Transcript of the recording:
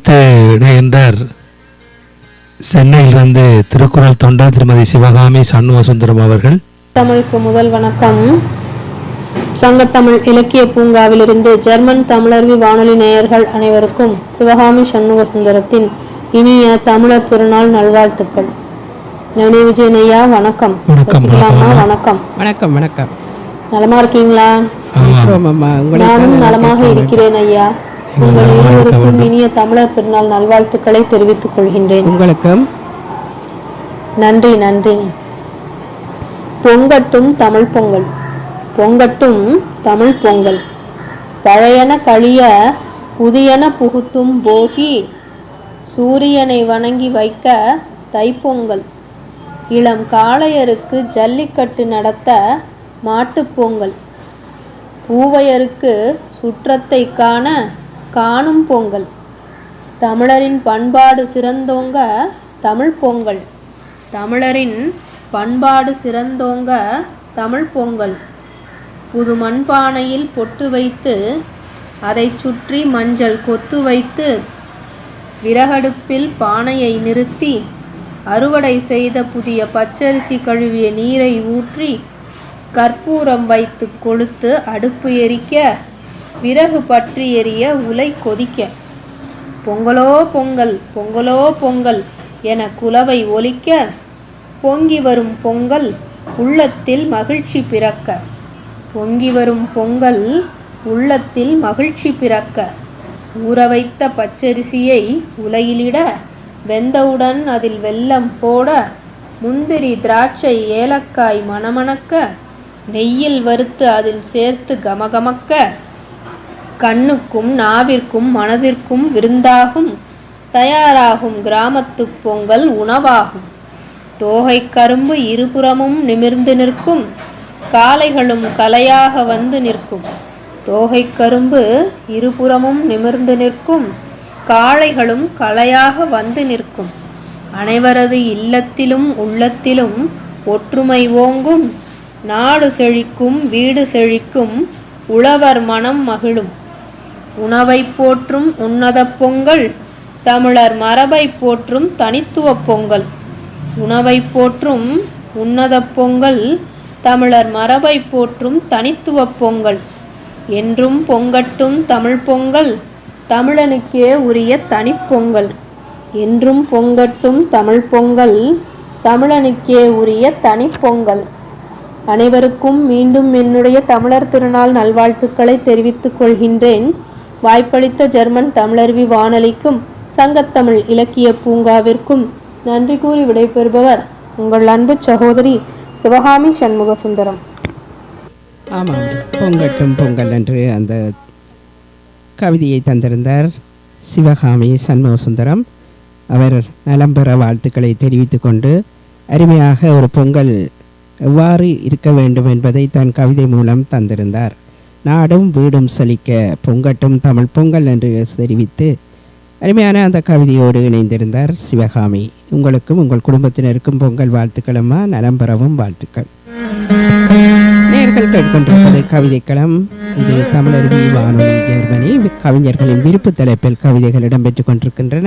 அடுத்து இணைகின்றார் சென்னையிலிருந்து திருக்குறள் தொண்டர் திருமதி சிவகாமி சண்முகசுந்தரம் அவர்கள். தமிழுக்கு முதல் வணக்கம். சங்கத்தமிழ் இலக்கிய பூங்காவிலிருந்து ஜெர்மன் தமிழர்வி வானொலி நேயர்கள் அனைவருக்கும் சிவகாமி சண்முகசுந்தரத்தின் இனிய தமிழர் திருநாள் நல்வாழ்த்துக்கள். விஜயன் ஐயா வணக்கம். வணக்கம். வணக்கம். வணக்கம். நலமா இருக்கீங்களா? நானும் நலமாக இருக்கிறேன் ஐயா. உங்கள் இருவருக்கும் இனிய தமிழர் திருநாள் நல்வாழ்த்துக்களை தெரிவித்துக் கொள்கின்றேன். உங்களுக்கும் நன்றி. நன்றி. பொங்கட்டும் தமிழ் பொங்கல், பொங்கட்டும் தமிழ் பொங்கல், பழையன கழிய புதியன புகுத்தும் போகி, சூரியனை வணங்கி வைக்க தைப்பொங்கல், இளம் காளையருக்கு ஜல்லிக்கட்டு நடத்த மாட்டுப்பொங்கல், பூவையருக்கு சுற்றத்தை காண காணும் பொங்கல், தமிழரின் பண்பாடு சிறந்தோங்க தமிழ் பொங்கல், தமிழரின் பண்பாடு சிறந்தோங்க தமிழ் பொங்கல், புது மண்பானையில் பொட்டு வைத்து அதை சுற்றி மஞ்சள் கொத்து வைத்து விறகடுப்பில் பானையை நிறுத்தி அறுவடை செய்த புதிய பச்சரிசி கழுவிய நீரை ஊற்றி கற்பூரம் வைத்து கொளுத்து அடுப்பு எரிக்க விறகு பற்றி எரிய உலை கொதிக்க, பொங்கலோ பொங்கல் பொங்கலோ பொங்கல் என குலவை ஒலிக்க, பொங்கி வரும் பொங்கல் உள்ளத்தில் மகிழ்ச்சி பிறக்க, பொங்கி வரும் பொங்கல் உள்ளத்தில் மகிழ்ச்சி பிறக்க, ஊற வைத்த பச்சரிசியை உலையிலிட வெந்தவுடன் அதில் வெல்லம் போட, முந்திரி திராட்சை ஏலக்காய் மணமணக்க, நெய்யில் வறுத்து அதில் சேர்த்து கமகமக்க, கண்ணுக்கும் நாவிற்கும் மனதிற்கும் விருந்தாகும் தயாராகும் கிராமத்து பொங்கல் உணவாகும். தோகை கரும்பு இருபுறமும் நிமிர்ந்து நிற்கும், காளைகளும் கலையாக வந்து நிற்கும். தோகை கரும்பு இருபுறமும் நிமிர்ந்து நிற்கும், காளைகளும் கலையாக வந்து நிற்கும். அனைவரது இல்லத்திலும் உள்ளத்திலும் ஒற்றுமை ஓங்கும், நாடு செழிக்கும் வீடு செழிக்கும், உழவர் மனம் மகிழும். உணவை போற்றும் உன்னத பொங்கல், தமிழர் மரபை போற்றும் தனித்துவ பொங்கல். உணவை போற்றும் உன்னத பொங்கல், தமிழர் மரபை போற்றும் தனித்துவ பொங்கல். என்றும் பொங்கட்டும் தமிழ் பொங்கல், தமிழனுக்கே உரிய தனிப்பொங்கல். என்றும் பொங்கட்டும் தமிழ் பொங்கல், தமிழனுக்கே உரிய தனிப்பொங்கல். அனைவருக்கும் மீண்டும் என்னுடைய தமிழர் திருநாள் நல்வாழ்த்துக்களை தெரிவித்துக் கொள்கின்றேன். வாய்ப்பளித்த ஜெர்மன் தமிழர்வி வானொலிக்கும் சங்கத்தமிழ் இலக்கிய பூங்காவிற்கும் நன்றி கூறி விடைபெறுபவர் உங்கள் அன்பு சகோதரி சிவகாமி சண்முகசுந்தரம். ஆமாம், பொங்கட்டும் பொங்கல் என்று அந்த கவிதையை தந்திருந்தார் சிவகாமி சண்முகசுந்தரம். அவர் நலம் பெற வாழ்த்துக்களை தெரிவித்து கொண்டு அருமையாக ஒரு பொங்கல் எவ்வாறு இருக்க வேண்டும் என்பதை தன் கவிதை மூலம் தந்திருந்தார். நாடும் வீடும் செழிக்க பொங்கட்டும் தமிழ் பொங்கல் என்று தெரிவித்து அருமையான அந்த கவிதையோடு இணைந்திருந்தார் சிவகாமி. உங்களுக்கும் உங்கள் குடும்பத்தினருக்கும் பொங்கல் வாழ்த்துக்கள் அம்மா. நலம் பெறவும் வாழ்த்துக்கள். நேயர்கள் கேட்டுக்கொண்டிருப்பது கவிதைக்களம். இது தமிழர் வானொலி ஜெர்மனி. கவிஞர்களின் விருப்பு தலைப்பில் கவிதைகள் இடம்பெற்றுக் கொண்டிருக்கின்றன.